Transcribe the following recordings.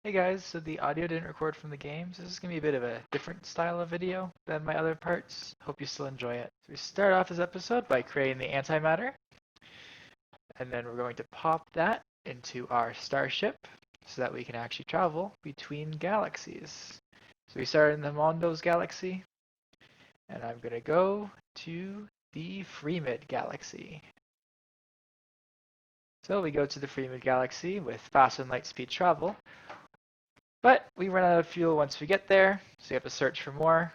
Hey guys, so the audio didn't record from the game, so this is going to be a bit of a different style of video than my other parts. Hope you still enjoy it. So we start off this episode by creating the antimatter, and then we're going to pop that into our starship so that we can actually travel between galaxies. So we start in the Mondo's galaxy, and I'm going to go to the Freemid galaxy. So we go to the Freemid galaxy with fast and light speed travel. But we run out of fuel once we get there, so we have to search for more.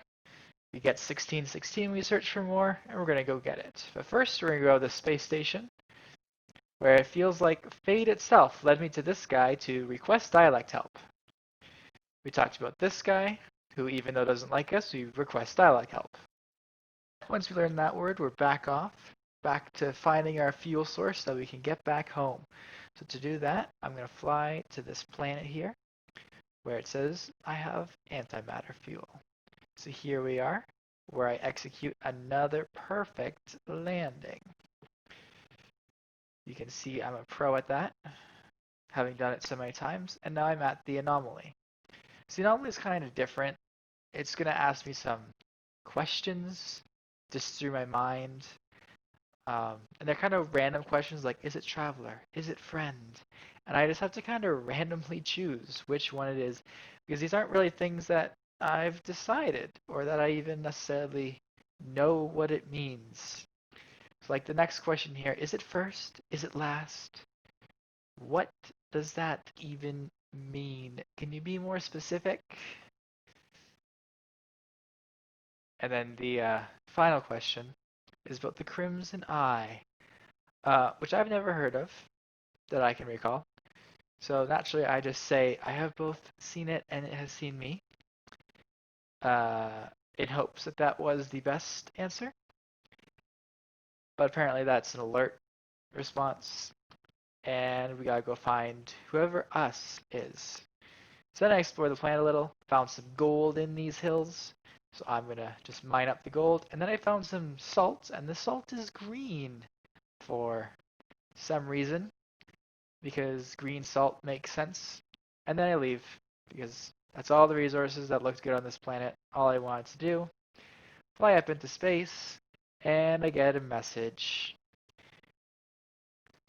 We get 1616, we search for more, and we're going to go get it. But first, we're going to go to the space station, where it feels like fate itself led me to this guy to request dialect help. We talked about this guy, who even though doesn't like us, we request dialect help. Once we learn that word, we're back to finding our fuel source so we can get back home. So to do that, I'm going to fly to this planet here, where it says I have antimatter fuel. So here we are, where I execute another perfect landing. You can see I'm a pro at that, having done it so many times, and now I'm at the anomaly. So the anomaly is kind of different. It's going to ask me some questions just through my mind. And they're kind of random questions like, is it traveler? Is it friend? And I just have to kind of randomly choose which one it is, because these aren't really things that I've decided or that I even necessarily know what it means. So like the next question here, is it first? Is it last? What does that even mean? Can you be more specific? And then the final question is about the Crimson Eye, which I've never heard of that I can recall. So naturally, I just say I have both seen it and it has seen me, uh, in hopes that that was the best answer. But apparently, that's an alert response, and we gotta go find whoever us is. So then I explored the planet a little, found some gold in these hills. So I'm gonna just mine up the gold, and then I found some salt, and the salt is green for some reason, because green salt makes sense. And then I leave, because that's all the resources that looked good on this planet. All I wanted to do. Fly up into space, and I get a message.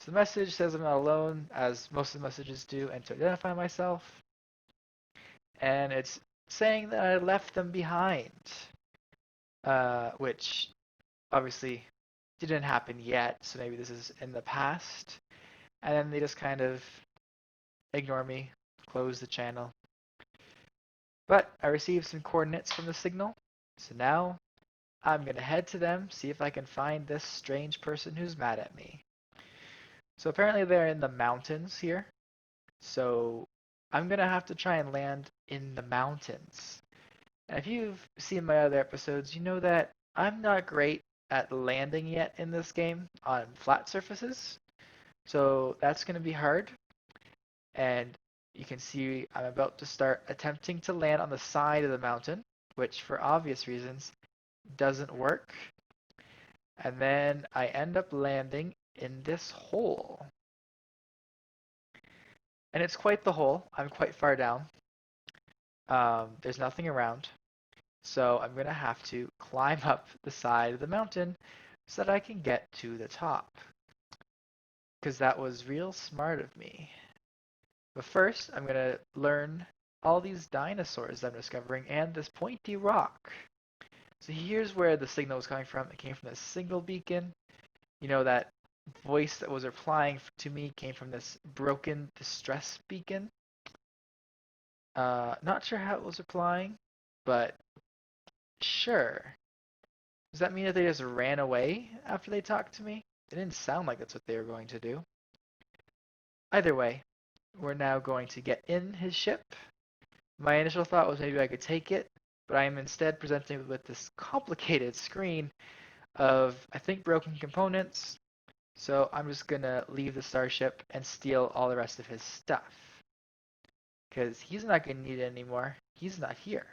So the message says I'm not alone, as most of the messages do, and to identify myself. And it's saying that I left them behind, which obviously didn't happen yet, so maybe this is in the past. And then they just kind of ignore me, close the channel. But I received some coordinates from the signal, so now I'm gonna head to them, see if I can find this strange person who's mad at me. So apparently they're in the mountains here, so I'm gonna have to try and land in the mountains. And if you've seen my other episodes, you know that I'm not great at landing yet in this game on flat surfaces. So that's going to be hard. And you can see I'm about to start attempting to land on the side of the mountain, which for obvious reasons doesn't work. And then I end up landing in this hole. And it's quite the hole. I'm quite far down. There's nothing around. So I'm going to have to climb up the side of the mountain so that I can get to the top. Because that was real smart of me. But first, I'm going to learn all these dinosaurs I'm discovering and this pointy rock. So here's where the signal was coming from. It came from this single beacon. You know, that voice that was replying to me came from this broken distress beacon. Not sure how it was replying, but sure. Does that mean that they just ran away after they talked to me? It didn't sound like that's what they were going to do. Either way, we're now going to get in his ship. My initial thought was maybe I could take it, but I am instead presented with this complicated screen of, I think, broken components. So I'm just going to leave the starship and steal all the rest of his stuff. Because he's not going to need it anymore. He's not here.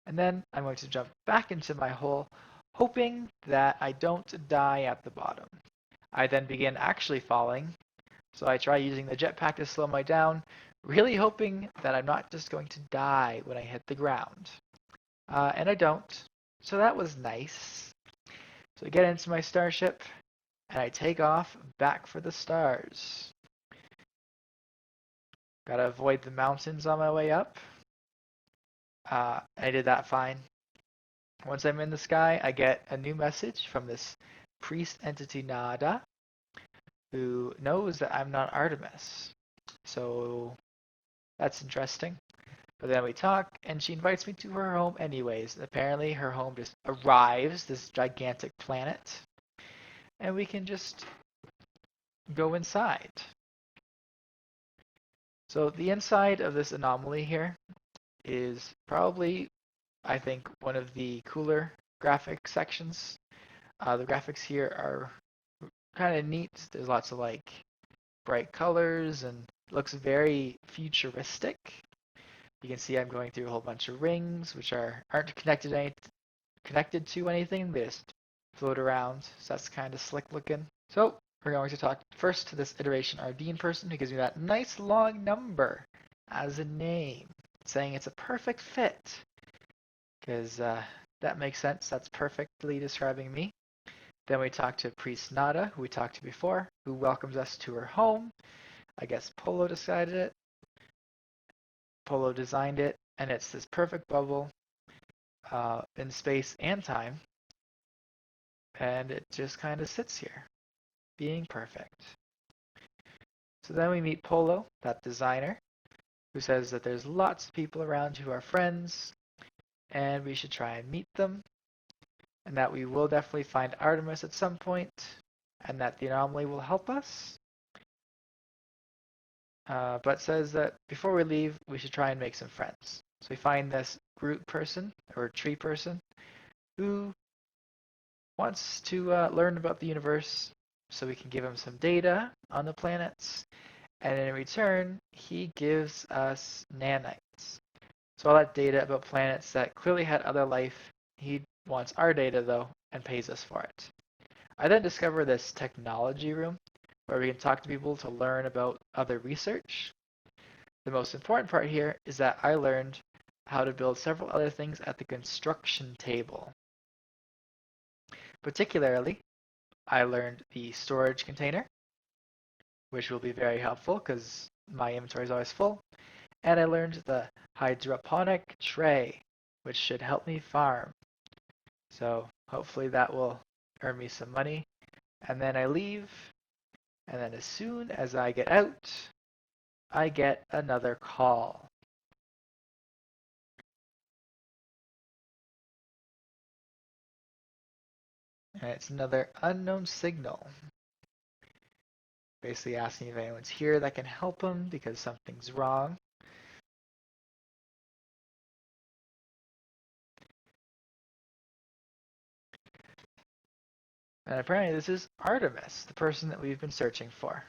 And then I'm going to jump back into my hole, hoping that I don't die at the bottom. I then begin actually falling, so I try using the jetpack to slow my down, really hoping that I'm not just going to die when I hit the ground. And I don't. So that was nice. So I get into my starship and I take off back for the stars. Gotta avoid the mountains on my way up. I did that fine. Once I'm in the sky, I get a new message from this priest entity Nada, who knows that I'm not Artemis. So that's interesting. But then we talk, and she invites me to her home anyways. Apparently, her home just arrives, this gigantic planet, and we can just go inside. So the inside of this anomaly here is probably, I think, one of the cooler graphic sections. The graphics here are kind of neat. There's lots of like bright colors and looks very futuristic. You can see I'm going through a whole bunch of rings, which aren't connected to anything. They just float around. So that's kind of slick looking. So we're going to talk first to this iteration Ardeen person who gives me that nice long number as a name, saying it's a perfect fit. Because that makes sense. That's perfectly describing me. Then we talk to Priest Nada, who we talked to before, who welcomes us to her home. I guess Polo decided it. Polo designed it, and it's this perfect bubble in space and time. And it just kind of sits here, being perfect. So then we meet Polo, that designer, who says that there's lots of people around who are friends, and we should try and meet them, and that we will definitely find Artemis at some point, and that the anomaly will help us. But says that before we leave, we should try and make some friends. So we find this Groot person, or tree person, who wants to learn about the universe so we can give him some data on the planets. And in return, he gives us nanites. So all that data about planets that clearly had other life, he wants our data though, and pays us for it. I then discover this technology room where we can talk to people to learn about other research. The most important part here is that I learned how to build several other things at the construction table. Particularly, I learned the storage container, which will be very helpful because my inventory is always full. And I learned the hydroponic tray, which should help me farm. So hopefully that will earn me some money. And then I leave, and then as soon as I get out, I get another call. And it's another unknown signal. Basically asking if anyone's here that can help him because something's wrong. And apparently this is Artemis, the person that we've been searching for.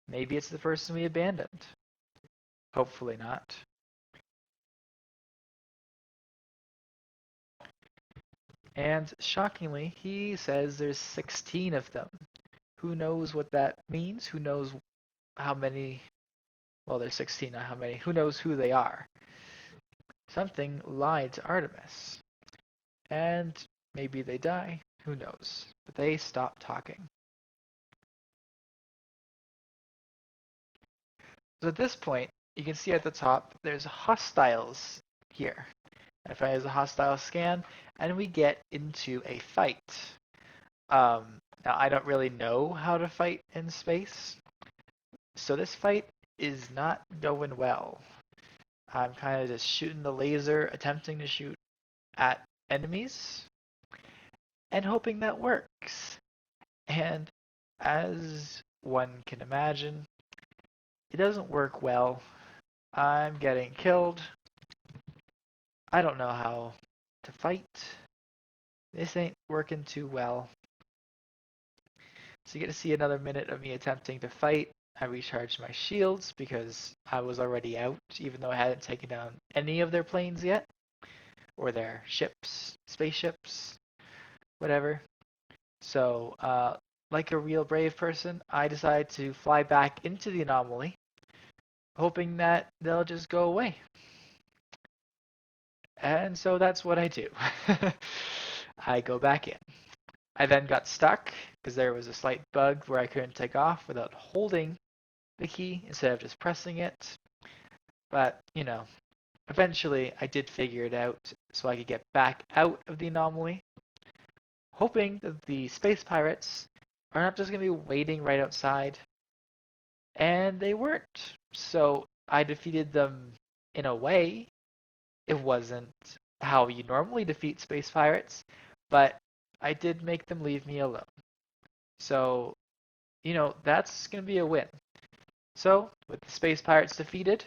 Maybe it's the person we abandoned. Hopefully not. And shockingly, he says there's 16 of them. Who knows what that means? Who knows how many? Well, there's 16, not how many. Who knows who they are? Something lied to Artemis. And maybe they die. Who knows? But they stop talking. So at this point, you can see at the top, there's hostiles here. If I use a hostile scan, and we get into a fight. Now, I don't really know how to fight in space, so this fight is not going well. I'm kind of just shooting the laser, attempting to shoot at enemies, and hoping that works. And as one can imagine, it doesn't work well. I'm getting killed. I don't know how to fight. This ain't working too well. So you get to see another minute of me attempting to fight. I recharged my shields because I was already out, even though I hadn't taken down any of their planes yet. Or their ships, spaceships, whatever. So, like a real brave person, I decided to fly back into the anomaly hoping that they'll just go away. And so that's what I do. I go back in. I then got stuck because there was a slight bug where I couldn't take off without holding the key instead of just pressing it. But, eventually I did figure it out so I could get back out of the anomaly, hoping that the space pirates are not just going to be waiting right outside. And they weren't. So I defeated them in a way. It wasn't how you normally defeat space pirates, but I did make them leave me alone. So, that's going to be a win. So, with the space pirates defeated,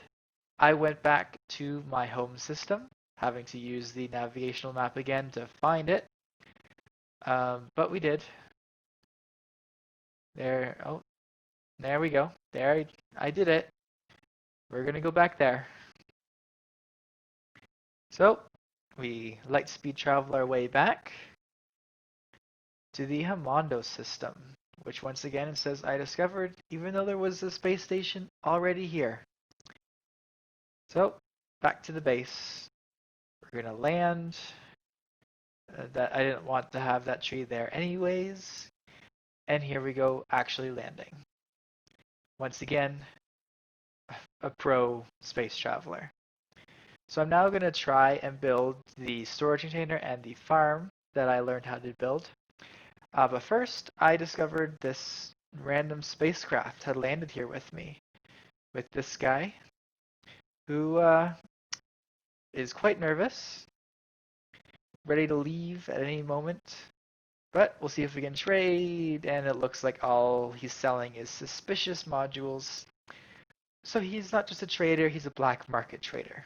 I went back to my home system, having to use the navigational map again to find it. But we did. There, oh, there we go. There, I did it. We're gonna go back there. So, we light speed travel our way back to the Hamondo system, which once again it says I discovered, even though there was a space station already here. So, back to the base. We're gonna land. That I didn't want to have that tree there anyways. And here we go, actually landing. Once again, a pro space traveler. So I'm now going to try and build the storage container and the farm that I learned how to build. But first, I discovered this random spacecraft had landed here with me, with this guy, who is quite nervous, ready to leave at any moment. But we'll see if we can trade, and it looks like all he's selling is suspicious modules. So he's not just a trader, he's a black market trader.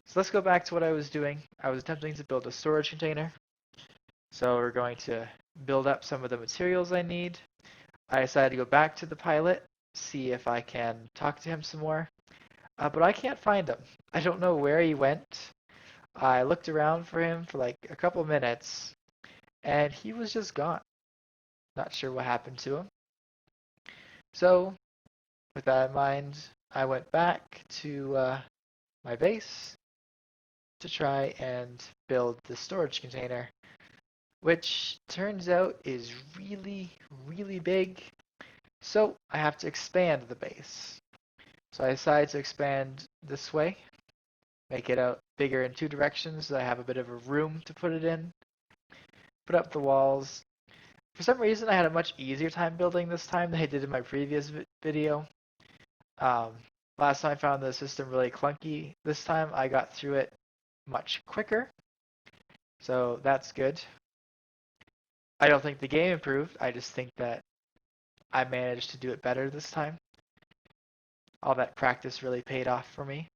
So let's go back to what I was doing. I was attempting to build a storage container. So we're going to build up some of the materials I need. I decided to go back to the pilot, see if I can talk to him some more. But I can't find him. I don't know where he went. I looked around for him for like a couple minutes, and he was just gone. Not sure what happened to him. So, with that in mind, I went back to my base to try and build the storage container, which turns out is really, really big. So I have to expand the base. So I decided to expand this way, make it out bigger in two directions so I have a bit of a room to put it in. Put up the walls. For some reason, I had a much easier time building this time than I did in my previous video. Um, Last time I found the system really clunky. This time I got through it much quicker. So that's good. I don't think the game improved. I just think that I managed to do it better this time. All that practice really paid off for me.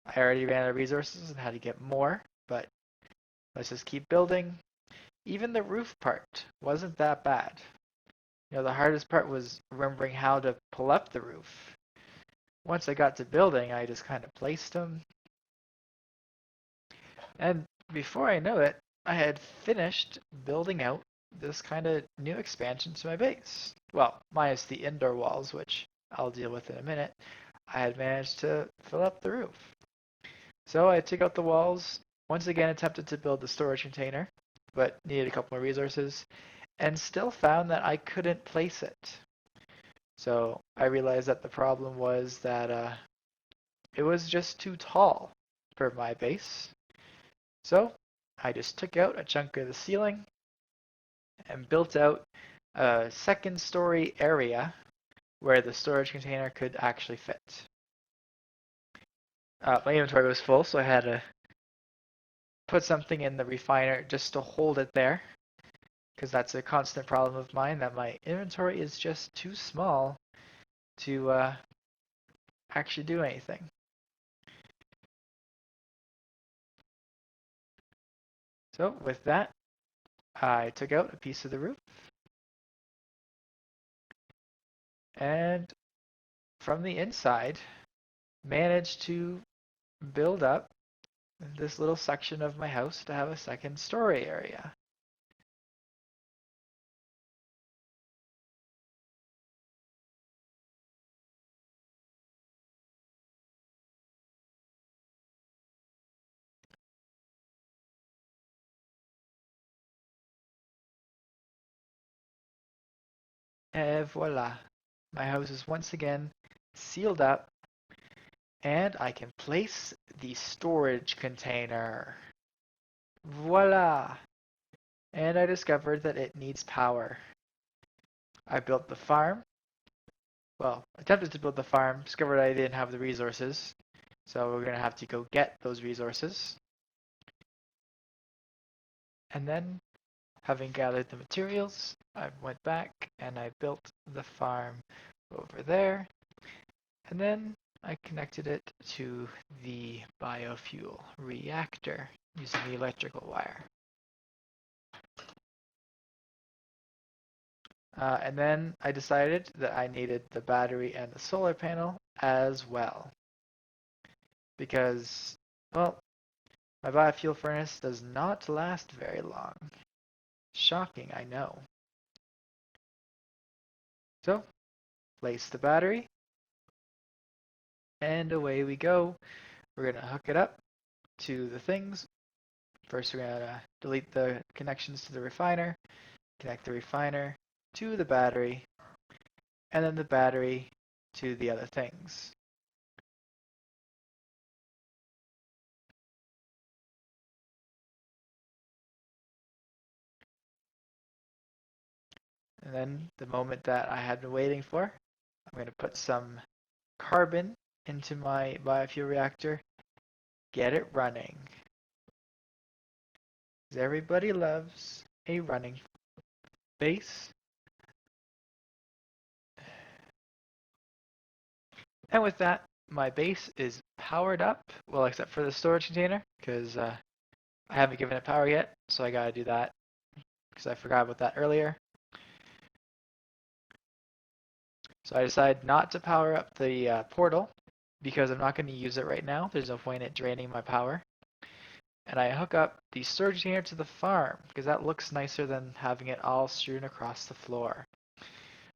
I already ran out of resources and had to get more, but let's just keep building. Even the roof part wasn't that bad. The hardest part was remembering how to pull up the roof. Once I got to building, I just kind of placed them. And before I know it, I had finished building out this kind of new expansion to my base. Well, minus the indoor walls, which I'll deal with in a minute. I had managed to fill up the roof. So I took out the walls, once again attempted to build the storage container, but needed a couple more resources, and still found that I couldn't place it. So I realized that the problem was that it was just too tall for my base. So I just took out a chunk of the ceiling and built out a second story area where the storage container could actually fit. My inventory was full, so I had to put something in the refiner just to hold it there, because that's a constant problem of mine, that my inventory is just too small to actually do anything. So with that, I took out a piece of the roof, and from the inside, managed to build up this little section of my house to have a second story area. Et voila. My house is once again sealed up, and I can place the storage container. Voila! And I discovered that it needs power. I built the farm. Well, attempted to build the farm, discovered I didn't have the resources. So we're going to have to go get those resources. And then, having gathered the materials, I went back and I built the farm over there. And then I connected it to the biofuel reactor using the electrical wire. And then I decided that I needed the battery and the solar panel as well. Because, well, my biofuel furnace does not last very long. Shocking, I know. So, place the battery, and away we go. We're going to hook it up to the things. First, we're going to delete the connections to the refiner, connect the refiner to the battery, and then the battery to the other things. And then the moment that I had been waiting for, I'm going to put some carbon into my biofuel reactor, get it running. Because everybody loves a running base. And with that, my base is powered up, well, except for the storage container, because I haven't given it power yet, so I gotta do that, because I forgot about that earlier. So I decided not to power up the portal, because I'm not going to use it right now. There's no point in it draining my power. And I hook up the storage container to the farm, because that looks nicer than having it all strewn across the floor.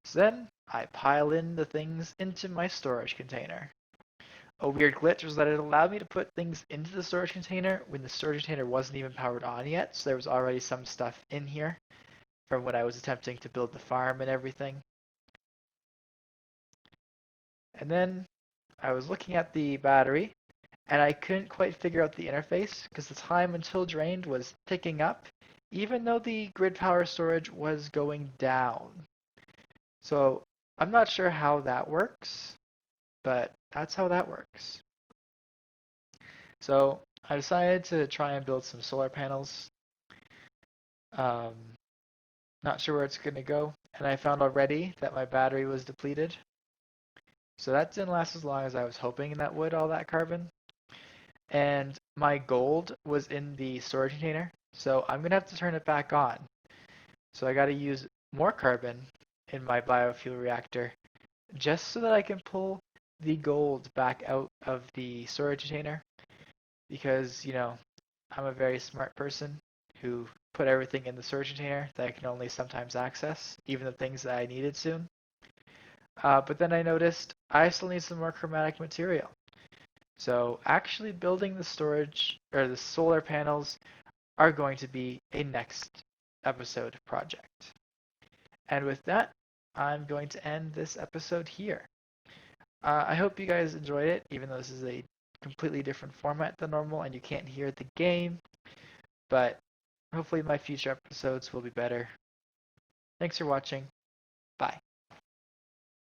So then I pile in the things into my storage container. A weird glitch was that it allowed me to put things into the storage container when the storage container wasn't even powered on yet, so there was already some stuff in here from when I was attempting to build the farm and everything. And then I was looking at the battery, and I couldn't quite figure out the interface because the time until drained was ticking up, even though the grid power storage was going down. So I'm not sure how that works, but that's how that works. So I decided to try and build some solar panels. Not sure where it's going to go, and I found already that my battery was depleted. So that didn't last as long as I was hoping that would, all that carbon. And my gold was in the storage container, so I'm going to have to turn it back on. So I got to use more carbon in my biofuel reactor just so that I can pull the gold back out of the storage container. Because, you know, I'm a very smart person who put everything in the storage container that I can only sometimes access, even the things that I needed soon. But then I noticed I still need some more chromatic material. So actually building the storage or the solar panels are going to be a next episode project. And with that, I'm going to end this episode here. I hope you guys enjoyed it, even though this is a completely different format than normal and you can't hear the game. But hopefully my future episodes will be better. Thanks for watching. Bye.